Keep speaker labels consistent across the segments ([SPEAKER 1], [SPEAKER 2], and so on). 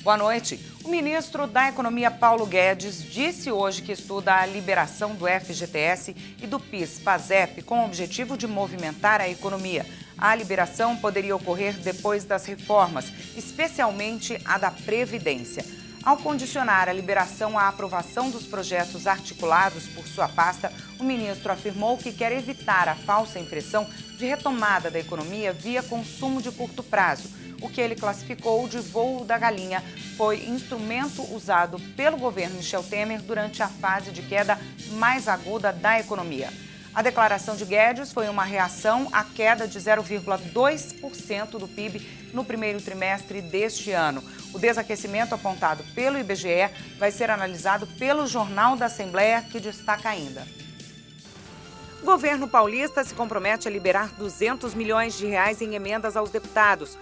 [SPEAKER 1] Boa noite. O ministro da Economia, Paulo Guedes, disse hoje que estuda a liberação do FGTS e do PIS/PASEP com o objetivo de movimentar a economia. A liberação poderia ocorrer depois das reformas, especialmente a da Previdência. Ao condicionar a liberação à aprovação dos projetos articulados por sua pasta, o ministro afirmou que quer evitar a falsa impressão de retomada da economia via consumo de curto prazo. O que ele classificou de voo da galinha foi instrumento usado pelo governo Michel Temer durante a fase de queda mais aguda da economia. A declaração de Guedes foi uma reação à queda de 0,2% do PIB no primeiro trimestre deste ano. O desaquecimento apontado pelo IBGE vai ser analisado pelo Jornal da Assembleia, que destaca ainda. O governo paulista se compromete a liberar 200 milhões de reais em emendas aos deputados.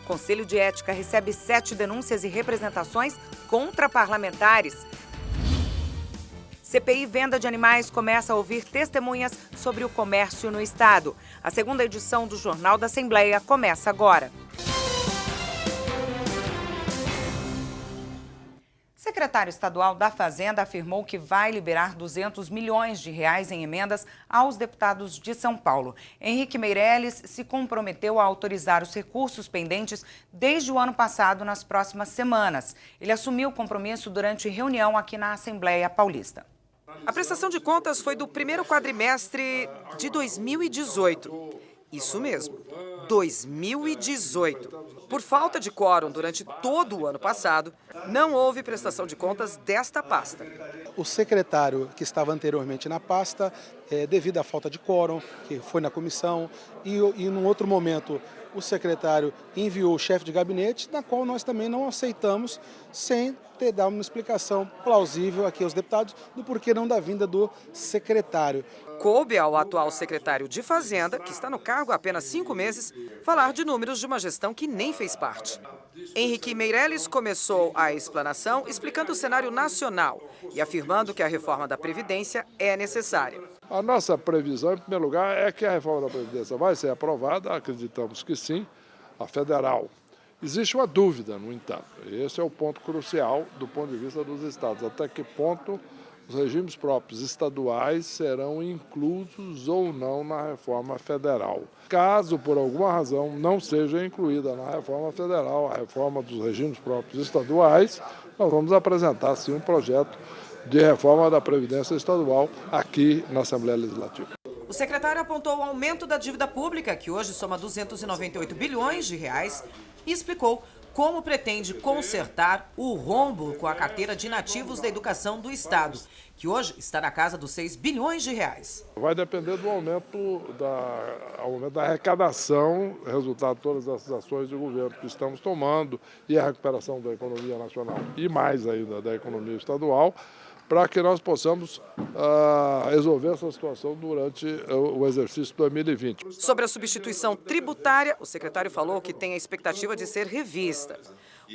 [SPEAKER 1] O Conselho de Ética recebe 7 denúncias e representações contra parlamentares. CPI Venda de Animais começa a ouvir testemunhas sobre o comércio no estado. A segunda edição do Jornal da Assembleia começa agora. O secretário estadual da Fazenda afirmou que vai liberar 200 milhões de reais em emendas aos deputados de São Paulo. Henrique Meirelles se comprometeu a autorizar os recursos pendentes desde o ano passado nas próximas semanas. Ele assumiu o compromisso durante reunião aqui na Assembleia Paulista.
[SPEAKER 2] A prestação de contas foi do primeiro quadrimestre de 2018. Isso mesmo, 2018. Por falta de quórum durante todo o ano passado, não houve prestação de contas desta pasta.
[SPEAKER 3] O secretário que estava anteriormente na pasta, devido à falta de quórum, que foi na comissão, e num outro momento o secretário enviou o chefe de gabinete, na qual nós também não aceitamos, sem dar uma explicação plausível aqui aos deputados do porquê não da vinda do secretário.
[SPEAKER 2] Coube ao atual secretário de Fazenda, que está no cargo há apenas 5 meses, falar de números de uma gestão que nem fez parte. Henrique Meirelles começou a explanação explicando o cenário nacional e afirmando que a reforma da Previdência é necessária.
[SPEAKER 4] A nossa previsão, em primeiro lugar, é que a reforma da Previdência vai ser aprovada, acreditamos que sim, a federal. Existe uma dúvida, no entanto, esse é o ponto crucial do ponto de vista dos estados, até que ponto os regimes próprios estaduais serão inclusos ou não na reforma federal. Caso, por alguma razão, não seja incluída na reforma federal, a reforma dos regimes próprios estaduais, nós vamos apresentar, sim, um projeto de reforma da Previdência Estadual aqui na Assembleia Legislativa.
[SPEAKER 2] O secretário apontou o aumento da dívida pública, que hoje soma 298 bilhões de reais, e explicou como pretende consertar o rombo com a carteira de inativos da educação do Estado, que hoje está na casa dos 6 bilhões de reais.
[SPEAKER 4] Vai depender do aumento da arrecadação, resultado de todas essas ações de governo que estamos tomando e a recuperação da economia nacional e mais ainda da economia estadual, para que nós possamos resolver essa situação durante o exercício 2020.
[SPEAKER 2] Sobre a substituição tributária, o secretário falou que tem a expectativa de ser revista.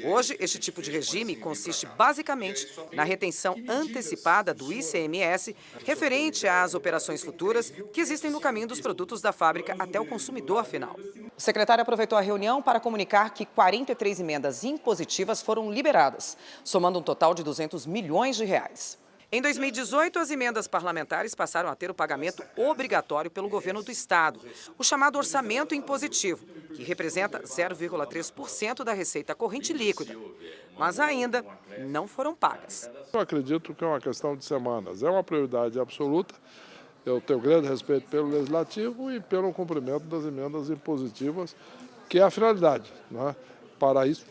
[SPEAKER 2] Hoje, este tipo de regime consiste basicamente na retenção antecipada do ICMS referente às operações futuras que existem no caminho dos produtos da fábrica até o consumidor final. O secretário aproveitou a reunião para comunicar que 43 emendas impositivas foram liberadas, somando um total de 200 milhões de reais. Em 2018, as emendas parlamentares passaram a ter o pagamento obrigatório pelo governo do Estado, o chamado orçamento impositivo, que representa 0,3% da receita corrente líquida. Mas ainda não foram pagas.
[SPEAKER 4] Eu acredito que é uma questão de semanas. É uma prioridade absoluta. Eu tenho grande respeito pelo Legislativo e pelo cumprimento das emendas impositivas, que é a finalidade, né? Para isso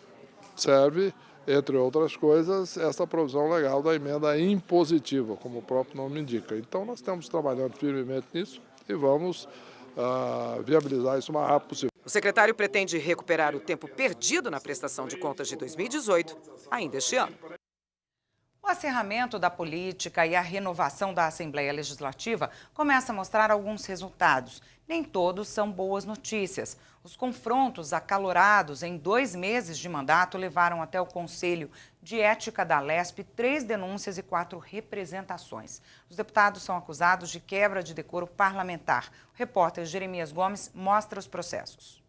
[SPEAKER 4] serve, entre outras coisas, essa provisão legal da emenda impositiva, como o próprio nome indica. Então, nós estamos trabalhando firmemente nisso e vamos viabilizar isso o mais rápido possível.
[SPEAKER 2] O secretário pretende recuperar o tempo perdido na prestação de contas de 2018 ainda este ano.
[SPEAKER 1] O acerramento da política e a renovação da Assembleia Legislativa começa a mostrar alguns resultados. Nem todos são boas notícias. Os confrontos acalorados em 2 meses de mandato levaram até o Conselho de Ética da Lesp 3 denúncias e 4 representações. Os deputados são acusados de quebra de decoro parlamentar. O repórter Jeremias Gomes mostra os processos.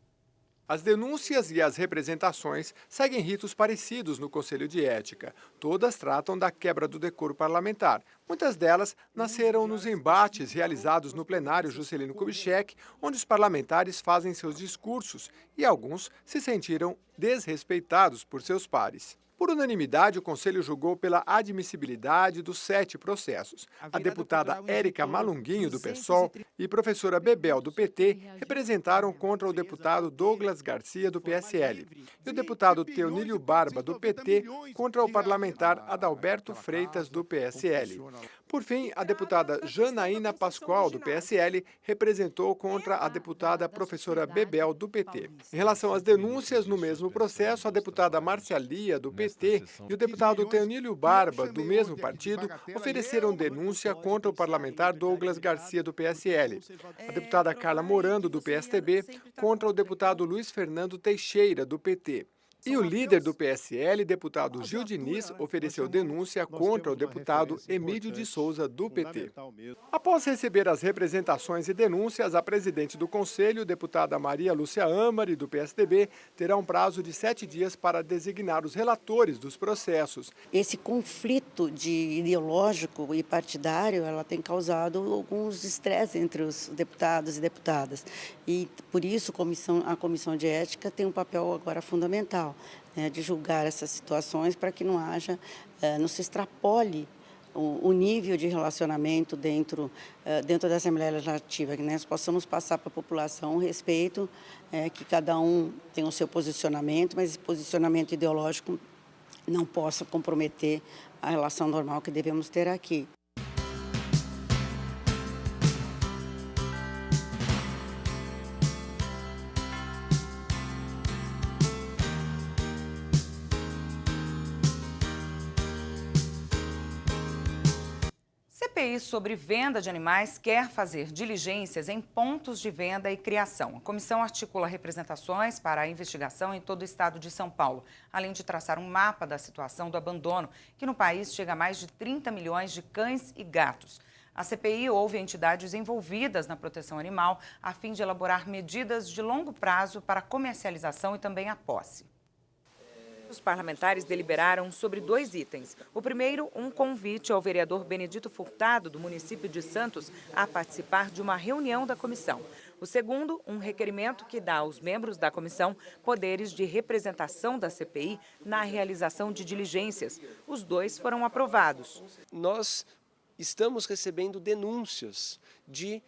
[SPEAKER 5] As denúncias e as representações seguem ritos parecidos no Conselho de Ética. Todas tratam da quebra do decoro parlamentar. Muitas delas nasceram nos embates realizados no plenário Juscelino Kubitschek, onde os parlamentares fazem seus discursos e alguns se sentiram desrespeitados por seus pares. Por unanimidade, o Conselho julgou pela admissibilidade dos 7 processos. A deputada Érica Malunguinho, do PSOL, e professora Bebel, do PT, representaram contra o deputado Douglas Garcia, do PSL, e o deputado Teonílio Barba, do PT, contra o parlamentar Adalberto Freitas, do PSL. Por fim, a deputada Janaína Pascoal, do PSL, representou contra a deputada professora Bebel, do PT. Em relação às denúncias no mesmo processo, a deputada Marcialia, do PT, e o deputado Teonílio Barba, do mesmo partido, ofereceram denúncia contra o parlamentar Douglas Garcia, do PSL. A deputada Carla Morando, do PSTB, contra o deputado Luiz Fernando Teixeira, do PT. E o líder do PSL, deputado Gil Diniz, ofereceu denúncia contra o deputado Emílio de Souza, do PT. Após receber as representações e denúncias, a presidente do Conselho, deputada Maria Lúcia Amari, do PSDB, terá um prazo de 7 dias para designar os relatores dos processos.
[SPEAKER 6] Esse conflito ideológico e partidário, ela tem causado alguns estresses entre os deputados e deputadas. E, por isso, a Comissão de Ética tem um papel agora fundamental, né, de julgar essas situações para que não se extrapole o nível de relacionamento dentro da Assembleia Legislativa, que nós possamos passar para a população o respeito, que cada um tem o seu posicionamento, mas esse posicionamento ideológico não possa comprometer a relação normal que devemos ter aqui.
[SPEAKER 1] CPI sobre venda de animais quer fazer diligências em pontos de venda e criação. A comissão articula representações para a investigação em todo o estado de São Paulo, além de traçar um mapa da situação do abandono, que no país chega a mais de 30 milhões de cães e gatos. A CPI ouve entidades envolvidas na proteção animal a fim de elaborar medidas de longo prazo para a comercialização e também a posse. Os parlamentares deliberaram sobre 2 itens. O primeiro, um convite ao vereador Benedito Furtado, do município de Santos, a participar de uma reunião da comissão. O segundo, um requerimento que dá aos membros da comissão poderes de representação da CPI na realização de diligências. Os 2 foram aprovados.
[SPEAKER 7] Nós estamos recebendo denúncias de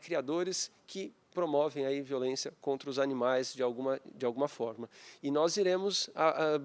[SPEAKER 7] criadores que promovem aí violência contra os animais de alguma forma. E nós iremos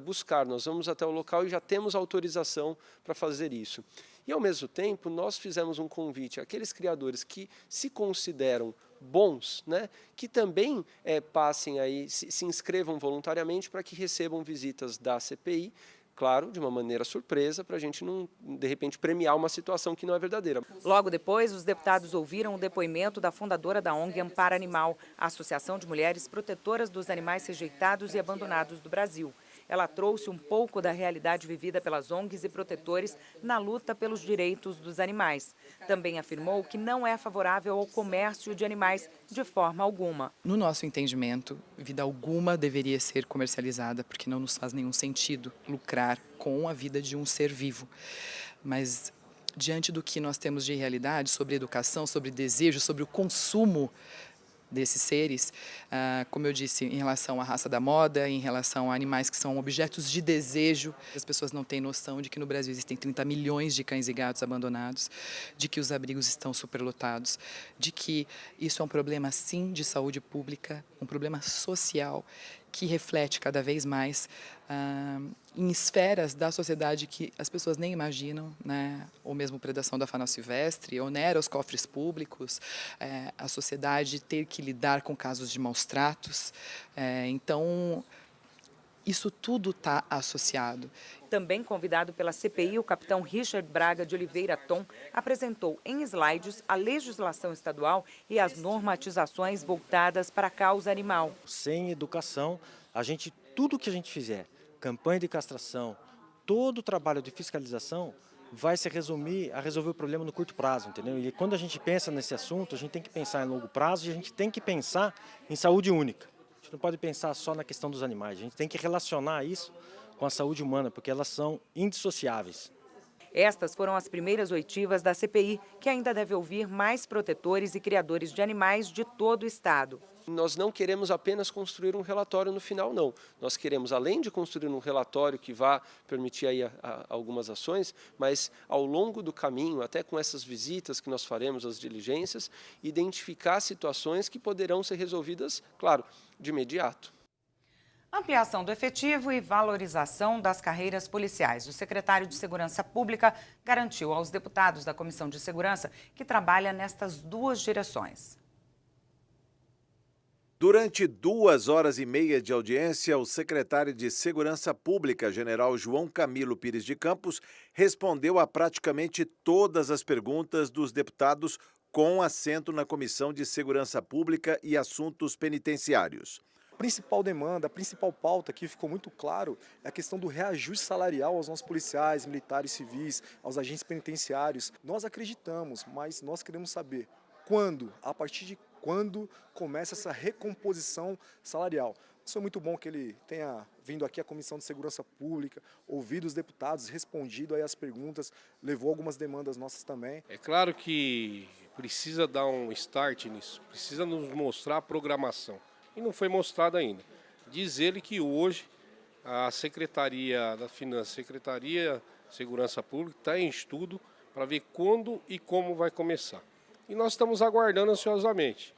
[SPEAKER 7] buscar, nós vamos até o local e já temos autorização para fazer isso. E, ao mesmo tempo, nós fizemos um convite àqueles criadores que se consideram bons, né, que também passem aí, se inscrevam voluntariamente para que recebam visitas da CPI, claro, de uma maneira surpresa, para a gente não, de repente, premiar uma situação que não é verdadeira.
[SPEAKER 1] Logo depois, os deputados ouviram o depoimento da fundadora da ONG Amparo Animal, a Associação de Mulheres Protetoras dos Animais Rejeitados e Abandonados do Brasil. Ela trouxe um pouco da realidade vivida pelas ONGs e protetores na luta pelos direitos dos animais. Também afirmou que não é favorável ao comércio de animais de forma alguma.
[SPEAKER 8] No nosso entendimento, vida alguma deveria ser comercializada, porque não nos faz nenhum sentido lucrar com a vida de um ser vivo. Mas, diante do que nós temos de realidade sobre educação, sobre desejo, sobre o consumo desses seres, como eu disse, em relação à raça da moda, em relação a animais que são objetos de desejo. As pessoas não têm noção de que no Brasil existem 30 milhões de cães e gatos abandonados, de que os abrigos estão superlotados, de que isso é um problema, sim, de saúde pública, um problema social que reflete cada vez mais em esferas da sociedade que as pessoas nem imaginam, né? Ou mesmo predação da fauna silvestre, onera os cofres públicos, a sociedade ter que lidar com casos de maus tratos. Então, isso tudo está associado.
[SPEAKER 1] Também convidado pela CPI, o capitão Richard Braga de Oliveira Tom apresentou em slides a legislação estadual e as normatizações voltadas para a causa animal.
[SPEAKER 9] Sem educação, tudo que a gente fizer, campanha de castração, todo o trabalho de fiscalização vai se resumir a resolver o problema no curto prazo, entendeu? E quando a gente pensa nesse assunto, a gente tem que pensar em longo prazo e a gente tem que pensar em saúde única. A gente não pode pensar só na questão dos animais, a gente tem que relacionar isso com a saúde humana, porque elas são indissociáveis.
[SPEAKER 1] Estas foram as primeiras oitivas da CPI, que ainda deve ouvir mais protetores e criadores de animais de todo o estado.
[SPEAKER 7] Nós não queremos apenas construir um relatório no final, não. Nós queremos, além de construir um relatório que vá permitir aí algumas ações, mas ao longo do caminho, até com essas visitas que nós faremos, as diligências, identificar situações que poderão ser resolvidas, claro, de imediato.
[SPEAKER 1] Ampliação do efetivo e valorização das carreiras policiais. O secretário de Segurança Pública garantiu aos deputados da Comissão de Segurança que trabalha nestas duas direções.
[SPEAKER 10] Durante 2 horas e meia de audiência, o secretário de Segurança Pública, general João Camilo Pires de Campos, respondeu a praticamente todas as perguntas dos deputados com assento na Comissão de Segurança Pública e Assuntos Penitenciários.
[SPEAKER 11] A principal demanda, a principal pauta que ficou muito claro é a questão do reajuste salarial aos nossos policiais, militares, civis, aos agentes penitenciários. Nós acreditamos, mas nós queremos saber quando, a partir de quando começa essa recomposição salarial. Isso é muito bom que ele tenha vindo aqui à Comissão de Segurança Pública, ouvido os deputados, respondido aí as perguntas, levou algumas demandas nossas também.
[SPEAKER 12] É claro que precisa dar um start nisso, precisa nos mostrar a programação. E não foi mostrado ainda. Diz ele que hoje a Secretaria da Finanças, Secretaria de Segurança Pública está em estudo para ver quando e como vai começar. E nós estamos aguardando ansiosamente.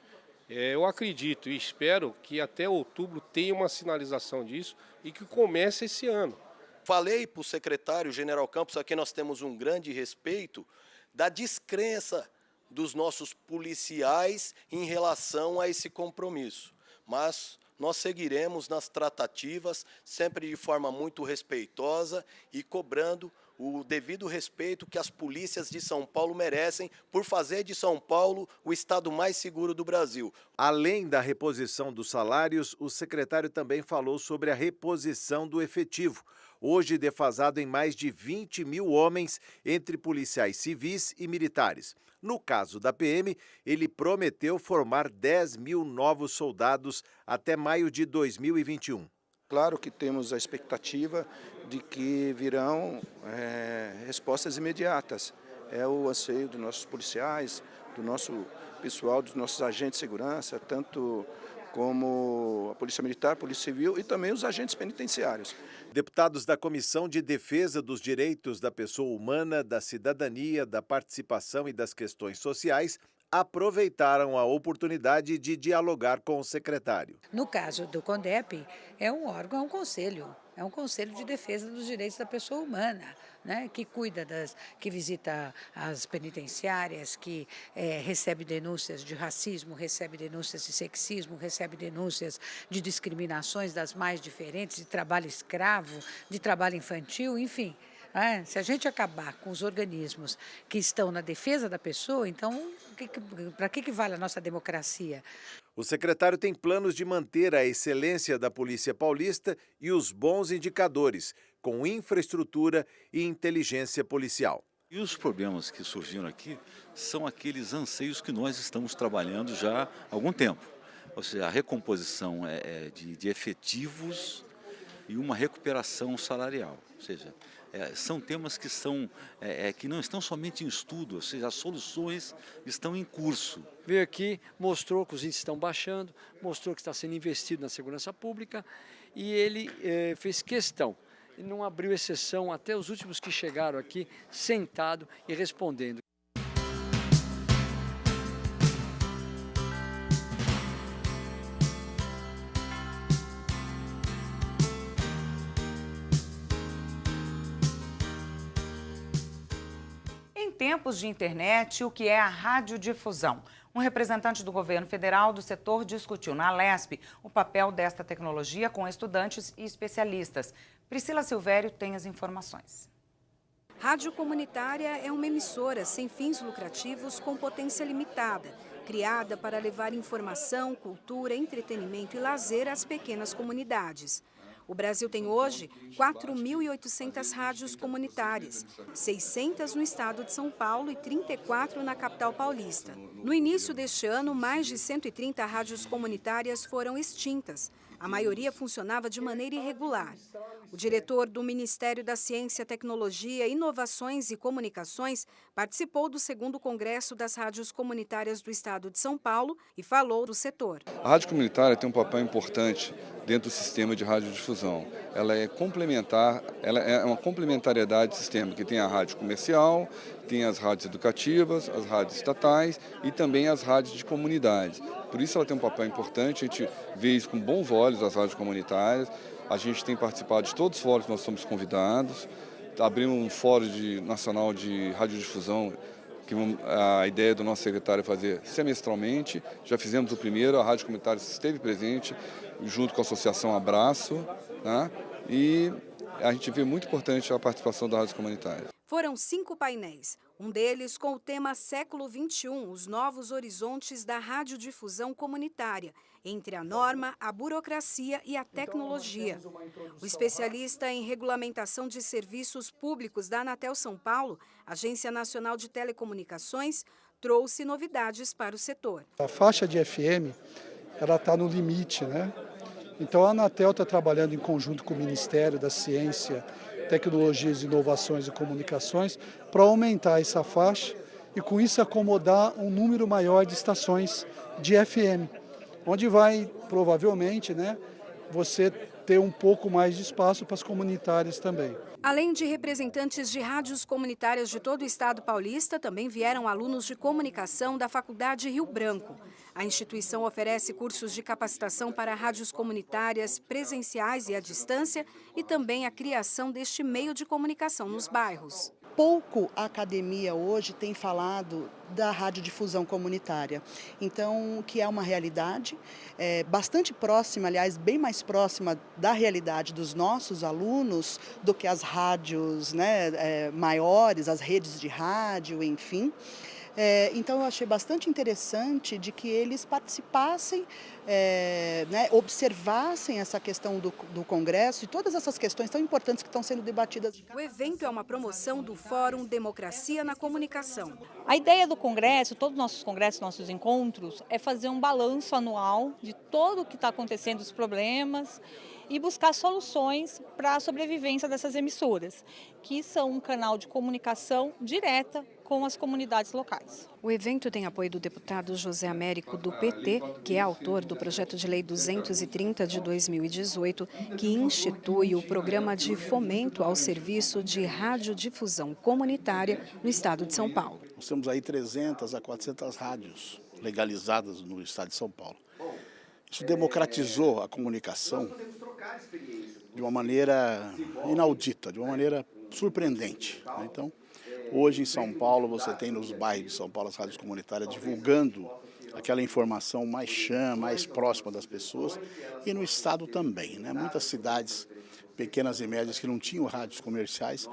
[SPEAKER 12] Eu acredito e espero que até outubro tenha uma sinalização disso e que comece esse ano.
[SPEAKER 13] Falei para o secretário General Campos, a quem nós temos um grande respeito, da descrença dos nossos policiais em relação a esse compromisso. Mas nós seguiremos nas tratativas, sempre de forma muito respeitosa e cobrando o devido respeito que as polícias de São Paulo merecem por fazer de São Paulo o estado mais seguro do Brasil.
[SPEAKER 10] Além da reposição dos salários, o secretário também falou sobre a reposição do efetivo, hoje defasado em mais de 20 mil homens entre policiais civis e militares. No caso da PM, ele prometeu formar 10 mil novos soldados até maio de 2021.
[SPEAKER 14] Claro que temos a expectativa de que virão respostas imediatas. É o anseio dos nossos policiais, do nosso pessoal, dos nossos agentes de segurança, tanto como a Polícia Militar, a Polícia Civil e também os agentes penitenciários.
[SPEAKER 10] Deputados da Comissão de Defesa dos Direitos da Pessoa Humana, da Cidadania, da Participação e das Questões Sociais aproveitaram a oportunidade de dialogar com o secretário.
[SPEAKER 15] No caso do CONDEP, é um órgão, é um conselho de defesa dos direitos da pessoa humana, né, que cuida que visita as penitenciárias, que recebe denúncias de racismo, recebe denúncias de sexismo, recebe denúncias de discriminações das mais diferentes, de trabalho escravo, de trabalho infantil, enfim. Se a gente acabar com os organismos que estão na defesa da pessoa, então para que vale a nossa democracia?
[SPEAKER 10] O secretário tem planos de manter a excelência da Polícia Paulista e os bons indicadores, com infraestrutura e inteligência policial.
[SPEAKER 16] E os problemas que surgiram aqui são aqueles anseios que nós estamos trabalhando já há algum tempo. Ou seja, a recomposição de efetivos e uma recuperação salarial. Ou seja, são temas que não estão somente em estudo, ou seja, as soluções estão em curso.
[SPEAKER 17] Veio aqui, mostrou que os índices estão baixando, mostrou que está sendo investido na segurança pública e ele fez questão. Ele não abriu exceção até os últimos que chegaram aqui, sentado e respondendo.
[SPEAKER 1] Em tempos de internet, o que é a radiodifusão? Um representante do governo federal do setor discutiu na Alesp o papel desta tecnologia com estudantes e especialistas. Priscila Silvério tem as informações.
[SPEAKER 18] Rádio comunitária é uma emissora sem fins lucrativos com potência limitada, criada para levar informação, cultura, entretenimento e lazer às pequenas comunidades. O Brasil tem hoje 4.800 rádios comunitárias, 600 no estado de São Paulo e 34 na capital paulista. No início deste ano, mais de 130 rádios comunitárias foram extintas. A maioria funcionava de maneira irregular. O diretor do Ministério da Ciência, Tecnologia, Inovações e Comunicações participou do 2º Congresso das Rádios Comunitárias do Estado de São Paulo e falou do setor.
[SPEAKER 19] A rádio comunitária tem um papel importante dentro do sistema de radiodifusão. Ela é complementar, ela é uma complementariedade do sistema, que tem a rádio comercial, tem as rádios educativas, as rádios estatais e também as rádios de comunidades. Por isso ela tem um papel importante, a gente vê isso com bons olhos, as rádios comunitárias. A gente tem participado de todos os fóruns que nós somos convidados. Abrimos um fórum nacional de radiodifusão, que a ideia do nosso secretário é fazer semestralmente. Já fizemos o primeiro, a Rádio Comunitária esteve presente, junto com a Associação Abraço, né? E a gente vê muito importante a participação da Rádio Comunitária.
[SPEAKER 18] Foram 5 painéis, um deles com o tema Século XXI, os novos horizontes da radiodifusão comunitária, entre a norma, a burocracia e a tecnologia. O especialista em regulamentação de serviços públicos da Anatel São Paulo, Agência Nacional de Telecomunicações, trouxe novidades para o setor.
[SPEAKER 3] A faixa de FM, ela está no limite, né? Então a Anatel está trabalhando em conjunto com o Ministério da Ciência, Tecnologias, Inovações e Comunicações para aumentar essa faixa e com isso acomodar um número maior de estações de FM, onde vai provavelmente, né, você ter um pouco mais de espaço para as comunitárias também.
[SPEAKER 18] Além de representantes de rádios comunitárias de todo o estado paulista, também vieram alunos de comunicação da Faculdade Rio Branco. A instituição oferece cursos de capacitação para rádios comunitárias presenciais e à distância e também a criação deste meio de comunicação nos bairros.
[SPEAKER 20] Pouco a academia hoje tem falado da radiodifusão comunitária, então que é uma realidade bastante próxima, aliás, bem mais próxima da realidade dos nossos alunos do que as rádios, né, maiores, as redes de rádio, enfim. Então eu achei bastante interessante de que eles participassem, né, observassem essa questão do Congresso e todas essas questões tão importantes que estão sendo debatidas.
[SPEAKER 18] O evento é uma promoção do Fórum Democracia na Comunicação.
[SPEAKER 21] A ideia do Congresso, todos os nossos congressos, nossos encontros, é fazer um balanço anual de tudo o que está acontecendo, os problemas, e buscar soluções para a sobrevivência dessas emissoras, que são um canal de comunicação direta com as comunidades locais.
[SPEAKER 18] O evento tem apoio do deputado José Américo, do PT, que é autor do projeto de lei 230 de 2018, que institui o programa de fomento ao serviço de radiodifusão comunitária no estado de São Paulo.
[SPEAKER 22] Nós temos aí 300 a 400 rádios legalizadas no estado de São Paulo. Isso democratizou a comunicação de uma maneira inaudita, de uma maneira surpreendente. Então, hoje em São Paulo, você tem nos bairros de São Paulo as rádios comunitárias divulgando aquela informação mais chã, mais próxima das pessoas, e no estado também, né? Muitas cidades pequenas e médias que não tinham rádios comerciais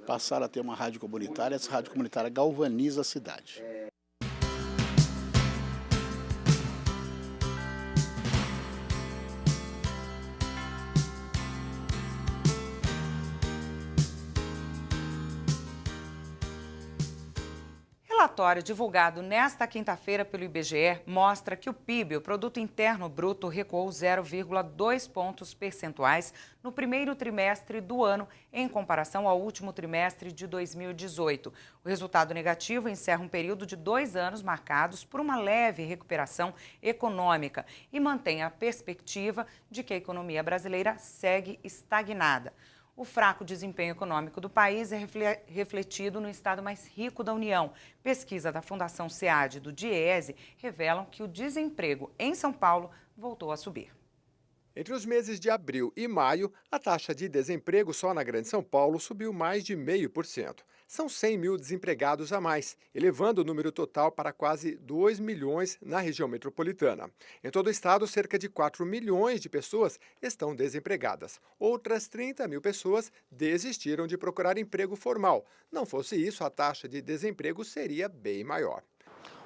[SPEAKER 22] passaram a ter uma rádio comunitária, essa rádio comunitária galvaniza a cidade.
[SPEAKER 1] O relatório divulgado nesta quinta-feira pelo IBGE mostra que o PIB, o Produto Interno Bruto, recuou 0,2 pontos percentuais no primeiro trimestre do ano em comparação ao último trimestre de 2018. O resultado negativo encerra um período de 2 anos marcados por uma leve recuperação econômica e mantém a perspectiva de que a economia brasileira segue estagnada. O fraco desempenho econômico do país é refletido no estado mais rico da União. Pesquisa da Fundação SEAD e do DIEESE revelam que o desemprego em São Paulo voltou a subir.
[SPEAKER 5] Entre os meses de abril e maio, a taxa de desemprego só na Grande São Paulo subiu mais de 0,5%. São 100 mil desempregados a mais, elevando o número total para quase 2 milhões na região metropolitana. Em todo o estado, cerca de 4 milhões de pessoas estão desempregadas. Outras 30 mil pessoas desistiram de procurar emprego formal. Não fosse isso, a taxa de desemprego seria bem maior.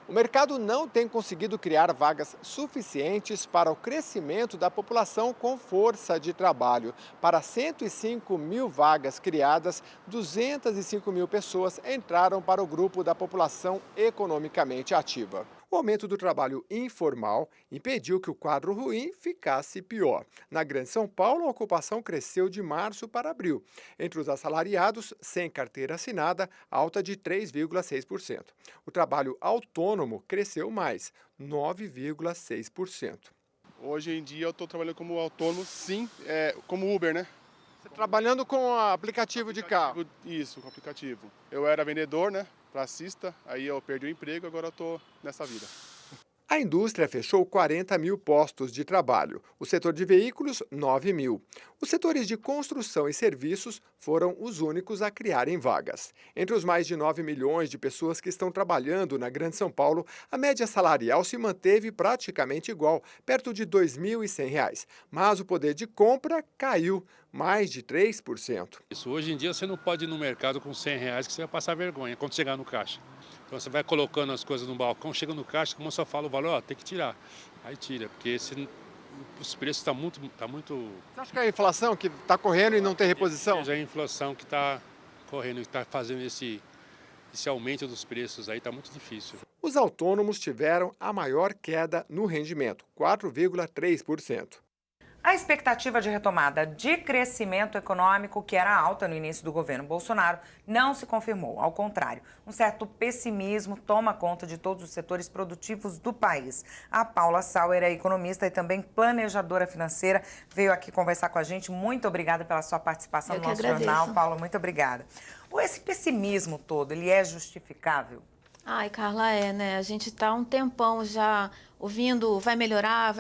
[SPEAKER 5] O mercado não tem conseguido criar vagas suficientes para o crescimento da população com força de trabalho. Para 105 mil vagas criadas, 205 mil pessoas entraram para o grupo da população economicamente ativa. O aumento do trabalho informal impediu que o quadro ruim ficasse pior. Na Grande São Paulo, a ocupação cresceu de março para abril. Entre os assalariados, sem carteira assinada, alta de 3,6%. O trabalho autônomo cresceu mais, 9,6%.
[SPEAKER 2] Hoje em dia eu estou trabalhando como autônomo, sim, como Uber, né?
[SPEAKER 5] Você trabalhando com aplicativo de carro?
[SPEAKER 2] Isso, com aplicativo. Eu era vendedor, né? Pracista, aí eu perdi o emprego, agora eu estou nessa vida.
[SPEAKER 5] A indústria fechou 40 mil postos de trabalho, o setor de veículos, 9 mil. Os setores de construção e serviços foram os únicos a criarem vagas. Entre os mais de 9 milhões de pessoas que estão trabalhando na Grande São Paulo, a média salarial se manteve praticamente igual, perto de R$ 2.100. Mas o poder de compra caiu mais de 3%.
[SPEAKER 4] Hoje em dia você não pode ir no mercado com R$100 que você vai passar vergonha quando chegar no caixa. Então você vai colocando as coisas no balcão, chega no caixa, como eu só falo o valor, tem que tirar. Aí tira, porque os preços estão muito...
[SPEAKER 5] Você acha que é a inflação que está correndo e não tem reposição?
[SPEAKER 4] É a inflação que está correndo, que está fazendo esse aumento dos preços aí, está muito difícil.
[SPEAKER 5] Os autônomos tiveram a maior queda no rendimento, 4,3%.
[SPEAKER 1] A expectativa de retomada de crescimento econômico, que era alta no início do governo Bolsonaro, não se confirmou. Ao contrário, um certo pessimismo toma conta de todos os setores produtivos do país. A Paula Sauer é economista e também planejadora financeira, veio aqui conversar com a gente. Muito obrigada pela sua participação no nosso jornal. Paula, muito obrigada. Esse pessimismo todo, ele é justificável?
[SPEAKER 23] Ai, Carla, né? A gente está há um tempão já ouvindo vai melhorar,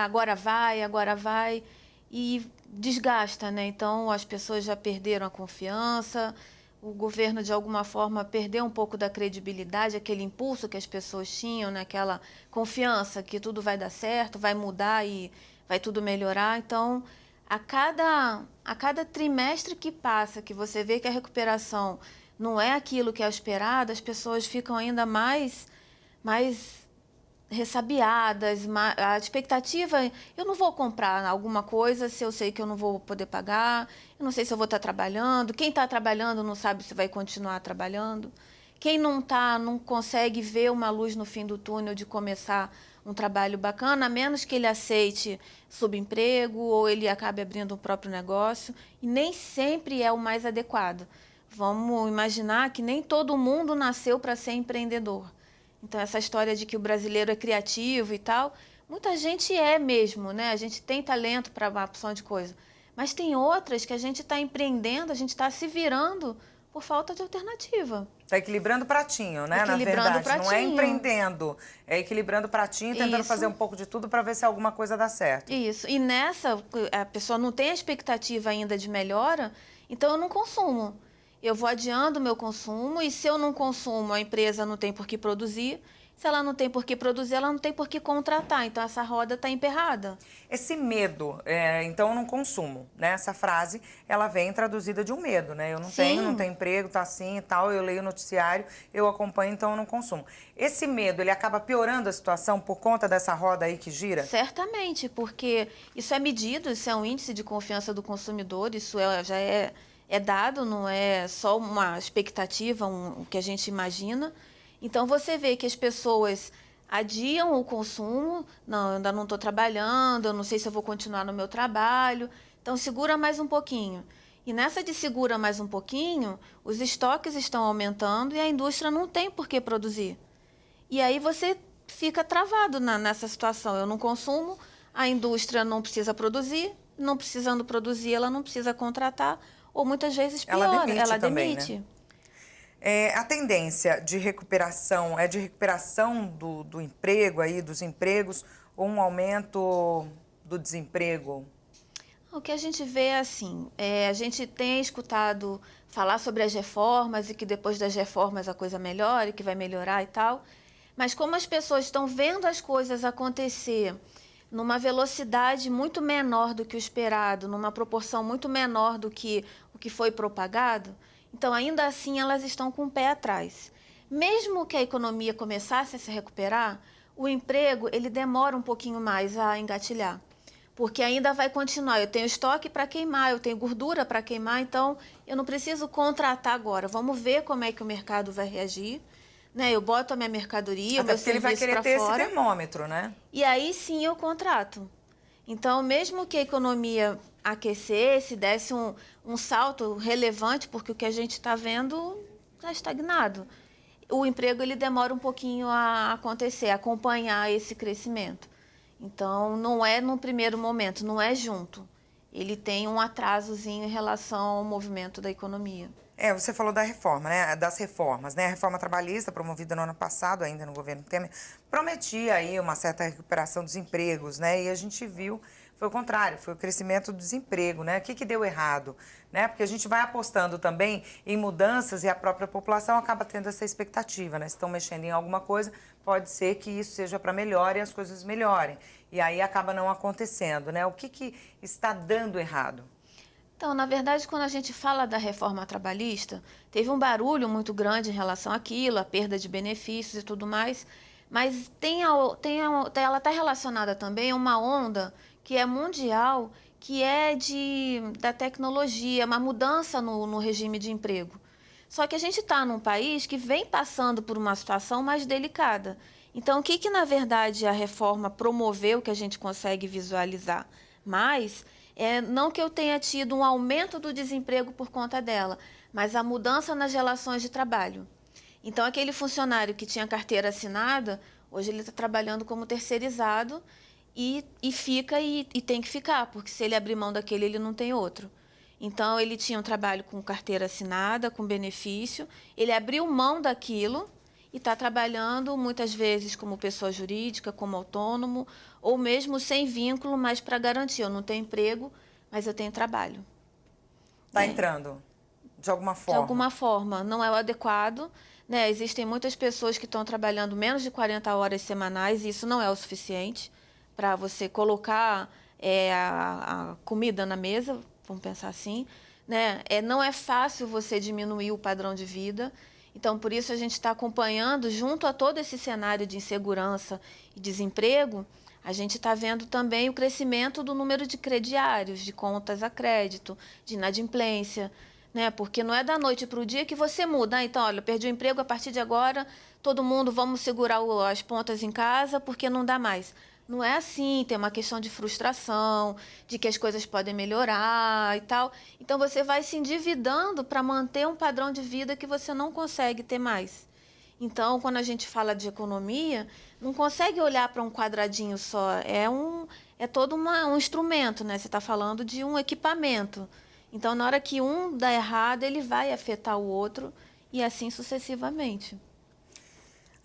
[SPEAKER 23] agora vai, e desgasta, né? Então, as pessoas já perderam a confiança, o governo, de alguma forma, perdeu um pouco da credibilidade, aquele impulso que as pessoas tinham, né? Aquela confiança que tudo vai dar certo, vai mudar e vai tudo melhorar. Então, a cada trimestre que passa, que você vê que a recuperação não é aquilo que é esperado, as pessoas ficam ainda mais ressabiadas, a expectativa, eu não vou comprar alguma coisa se eu sei que eu não vou poder pagar, eu não sei se eu vou estar trabalhando, quem está trabalhando não sabe se vai continuar trabalhando, quem não consegue ver uma luz no fim do túnel de começar um trabalho bacana, a menos que ele aceite subemprego ou ele acabe abrindo o próprio negócio, e nem sempre é o mais adequado. Vamos imaginar que nem todo mundo nasceu para ser empreendedor. Então, essa história de que o brasileiro é criativo e tal, muita gente é mesmo, né? A gente tem talento para uma opção de coisa. Mas tem outras que a gente está empreendendo, a gente está se virando por falta de alternativa.
[SPEAKER 1] Está equilibrando o pratinho, né?
[SPEAKER 23] Equilibrando
[SPEAKER 1] na verdade,
[SPEAKER 23] o pratinho.
[SPEAKER 1] Não é empreendendo, é equilibrando o pratinho, tentando fazer um pouco de tudo para ver se alguma coisa dá certo.
[SPEAKER 23] Isso. E nessa, a pessoa não tem a expectativa ainda de melhora, então eu não consumo. Eu vou adiando o meu consumo e se eu não consumo, a empresa não tem por que produzir. Se ela não tem por que produzir, ela não tem por que contratar. Então, essa roda está emperrada.
[SPEAKER 1] Esse medo, então eu não consumo, né? Essa frase, ela vem traduzida de um medo, né? Eu não tenho emprego, tá assim e tal, eu leio o noticiário, eu acompanho, então eu não consumo. Esse medo, ele acaba piorando a situação por conta dessa roda aí que gira?
[SPEAKER 23] Certamente, porque isso é medido, isso é um índice de confiança do consumidor, isso já é dado, não é só uma expectativa, o que a gente imagina. Então, você vê que as pessoas adiam o consumo, não, eu ainda não estou trabalhando, eu não sei se eu vou continuar no meu trabalho, então segura mais um pouquinho. E nessa de segura mais um pouquinho, os estoques estão aumentando e a indústria não tem por que produzir. E aí você fica travado nessa situação, eu não consumo, a indústria não precisa produzir, não precisando produzir, ela não precisa contratar, ou muitas vezes pior, ela demite.
[SPEAKER 1] Né? A tendência de recuperação é de recuperação do emprego aí, dos empregos, ou um aumento do desemprego?
[SPEAKER 23] O que a gente vê é assim, a gente tem escutado falar sobre as reformas e que depois das reformas a coisa melhora, que vai melhorar e tal, mas como as pessoas estão vendo as coisas acontecer numa velocidade muito menor do que o esperado, numa proporção muito menor do que o que foi propagado, então, ainda assim, elas estão com o pé atrás. mesmo que a economia começasse a se recuperar, o emprego ele demora um pouquinho mais a engatilhar. Porque ainda vai continuar, eu tenho estoque para queimar, eu tenho gordura para queimar, então eu não preciso contratar agora. Vamos ver como é que o mercado vai reagir. Né? Eu boto a minha mercadoria,
[SPEAKER 1] Até
[SPEAKER 23] o meu
[SPEAKER 1] porque ele vai
[SPEAKER 23] serviço
[SPEAKER 1] querer
[SPEAKER 23] para
[SPEAKER 1] ter
[SPEAKER 23] fora.
[SPEAKER 1] esse termômetro, né?
[SPEAKER 23] E aí sim eu contrato. Então, mesmo que a economia aquecesse, desse um salto relevante, porque o que a gente está vendo está estagnado, o emprego ele demora um pouquinho a acontecer, a acompanhar esse crescimento. Então, não é no primeiro momento, não é junto. Ele tem um atrasozinho em relação ao movimento da economia.
[SPEAKER 1] Você falou da reforma, né? Das reformas, né? A reforma trabalhista, promovida no ano passado, ainda no governo Temer, prometia aí uma certa recuperação dos empregos, né? E a gente viu, foi o contrário, foi o crescimento do desemprego, né? O que deu errado, né? Porque a gente vai apostando também em mudanças e a própria população acaba tendo essa expectativa, né? Se estão mexendo em alguma coisa, pode ser que isso seja para melhor e as coisas melhorem. E aí acaba não acontecendo, né? O que está dando errado?
[SPEAKER 23] Então, na verdade, quando a gente fala da reforma trabalhista, teve um barulho muito grande em relação àquilo, a perda de benefícios e tudo mais, mas ela está relacionada também a uma onda que é mundial, que é da tecnologia, uma mudança no regime de emprego. Só que a gente está num país que vem passando por uma situação mais delicada. Então, o que na verdade, a reforma promoveu, que a gente consegue visualizar mais, não que eu tenha tido um aumento do desemprego por conta dela, mas a mudança nas relações de trabalho. Então, aquele funcionário que tinha carteira assinada, hoje ele está trabalhando como terceirizado e tem que ficar, porque se ele abrir mão daquele, ele não tem outro. Então, ele tinha um trabalho com carteira assinada, com benefício, ele abriu mão daquilo e está trabalhando muitas vezes como pessoa jurídica, como autônomo, ou mesmo sem vínculo, mas para garantir, eu não tenho emprego, mas eu tenho trabalho.
[SPEAKER 1] Está entrando, de alguma forma?
[SPEAKER 23] De alguma forma, não é o adequado, né? Existem muitas pessoas que estão trabalhando menos de 40 horas semanais, e isso não é o suficiente para você colocar a comida na mesa, vamos pensar assim, né? Não é fácil você diminuir o padrão de vida. Então, por isso, a gente está acompanhando, junto a todo esse cenário de insegurança e desemprego, a gente está vendo também o crescimento do número de crediários, de contas a crédito, de inadimplência, né? Porque não é da noite para o dia que você muda. Então, olha, eu perdi o emprego, a partir de agora, todo mundo vamos segurar as pontas em casa porque não dá mais. Não é assim, tem uma questão de frustração, de que as coisas podem melhorar e tal. Então, você vai se endividando para manter um padrão de vida que você não consegue ter mais. Então, quando a gente fala de economia, não consegue olhar para um quadradinho só. É todo um instrumento, né? Você está falando de um equipamento. Então, na hora que um dá errado, ele vai afetar o outro e assim sucessivamente.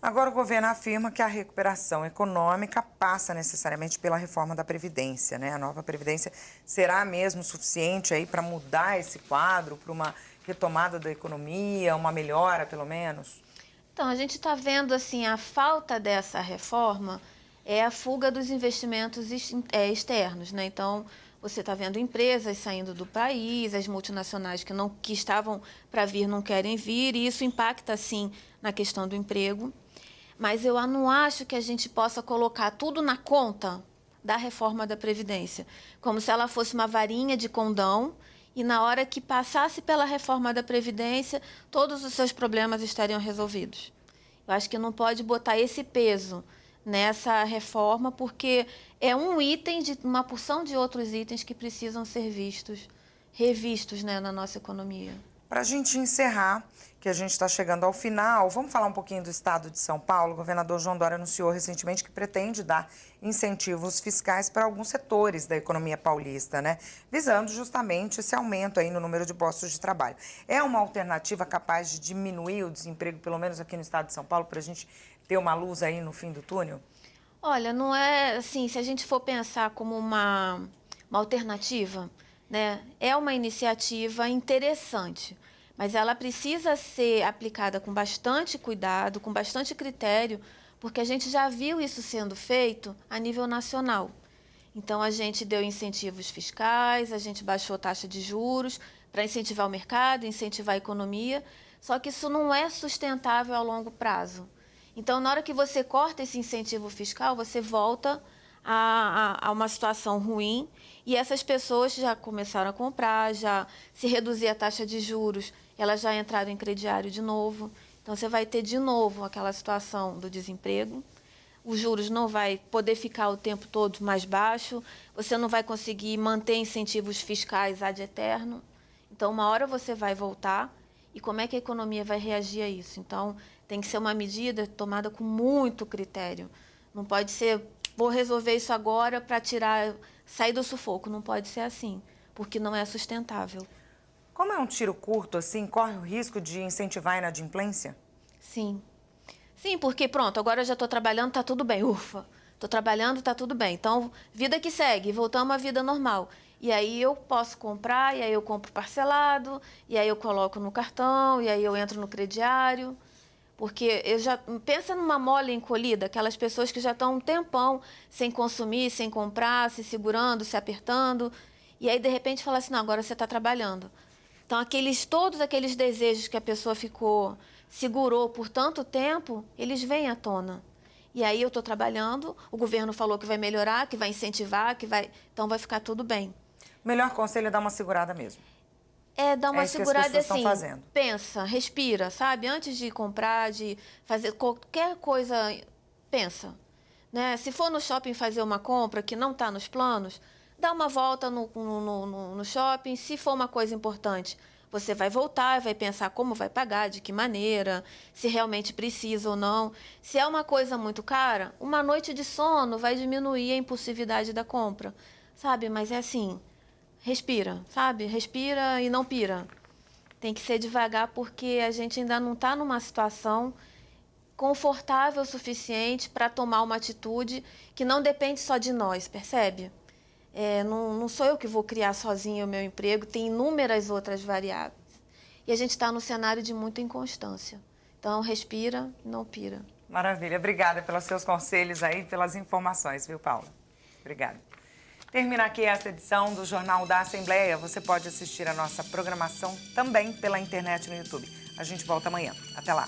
[SPEAKER 1] Agora, o governo afirma que a recuperação econômica passa necessariamente pela reforma da Previdência, né? A nova Previdência será mesmo suficiente aí para mudar esse quadro, para uma retomada da economia, uma melhora, pelo menos?
[SPEAKER 23] Então, a gente está vendo, assim, a falta dessa reforma é a fuga dos investimentos externos, né? Então, você está vendo empresas saindo do país, as multinacionais que estavam para vir não querem vir, e isso impacta, sim, na questão do emprego. Mas eu não acho que a gente possa colocar tudo na conta da reforma da Previdência, como se ela fosse uma varinha de condão e na hora que passasse pela reforma da Previdência, todos os seus problemas estariam resolvidos. Eu acho que não pode botar esse peso nessa reforma, porque é um item de uma porção de outros itens que precisam ser revistos, né, na nossa economia.
[SPEAKER 1] Para a gente encerrar, que a gente está chegando ao final, vamos falar um pouquinho do estado de São Paulo. O governador João Dória anunciou recentemente que pretende dar incentivos fiscais para alguns setores da economia paulista, né? Visando justamente esse aumento aí no número de postos de trabalho. É uma alternativa capaz de diminuir o desemprego, pelo menos aqui no estado de São Paulo, para a gente ter uma luz aí no fim do túnel?
[SPEAKER 23] Olha, não é assim, se a gente for pensar como uma alternativa, né? É uma iniciativa interessante, mas ela precisa ser aplicada com bastante cuidado, com bastante critério, porque a gente já viu isso sendo feito a nível nacional. Então, a gente deu incentivos fiscais, a gente baixou taxa de juros para incentivar o mercado, incentivar a economia, Só que isso não é sustentável a longo prazo. Então, na hora que você corta esse incentivo fiscal, você volta a uma situação ruim e essas pessoas já começaram a comprar, já se reduzir a taxa de juros, elas já entraram em crediário de novo. Então, você vai ter de novo aquela situação do desemprego. Os juros não vai poder ficar o tempo todo mais baixo, você não vai conseguir manter incentivos fiscais ad eterno. Então, uma hora você vai voltar e como é que a economia vai reagir a isso? Então, tem que ser uma medida tomada com muito critério. Não pode ser, vou resolver isso agora para sair do sufoco. Não pode ser assim, porque não é sustentável.
[SPEAKER 1] Como é um tiro curto, assim, corre o risco de incentivar a inadimplência?
[SPEAKER 23] Sim. Sim, porque pronto, agora eu já estou trabalhando, está tudo bem. Ufa, estou trabalhando, está tudo bem. Então, vida que segue, voltamos à vida normal. E aí eu posso comprar, e aí eu compro parcelado, e aí eu coloco no cartão, e aí eu entro no crediário. Porque pensa numa mole encolhida, aquelas pessoas que já estão um tempão sem consumir, sem comprar, se segurando, se apertando. E aí, de repente, fala assim, não, agora você está trabalhando. Então, todos aqueles desejos que a pessoa segurou por tanto tempo, eles vêm à tona. E aí eu estou trabalhando, o governo falou que vai melhorar, que vai incentivar, então vai ficar tudo bem.
[SPEAKER 1] Melhor conselho é dar uma segurada mesmo.
[SPEAKER 23] Dar uma segurada assim,
[SPEAKER 1] fazendo.
[SPEAKER 23] Pensa, respira, sabe? Antes de comprar, de fazer qualquer coisa, pensa. Né? Se for no shopping fazer uma compra que não está nos planos, dá uma volta no shopping. Se for uma coisa importante, você vai voltar, vai pensar como vai pagar, de que maneira, se realmente precisa ou não. Se é uma coisa muito cara, uma noite de sono vai diminuir a impulsividade da compra, sabe? Mas é assim, respira, sabe? Respira e não pira. Tem que ser devagar porque a gente ainda não está numa situação confortável o suficiente para tomar uma atitude que não depende só de nós, percebe? Não sou eu que vou criar sozinha o meu emprego, tem inúmeras outras variáveis. E a gente está num cenário de muita inconstância. Então, respira, não pira.
[SPEAKER 1] Maravilha. Obrigada pelos seus conselhos aí, pelas informações, viu, Paula? Obrigada. Termina aqui essa edição do Jornal da Assembleia. Você pode assistir a nossa programação também pela internet no YouTube. A gente volta amanhã. Até lá.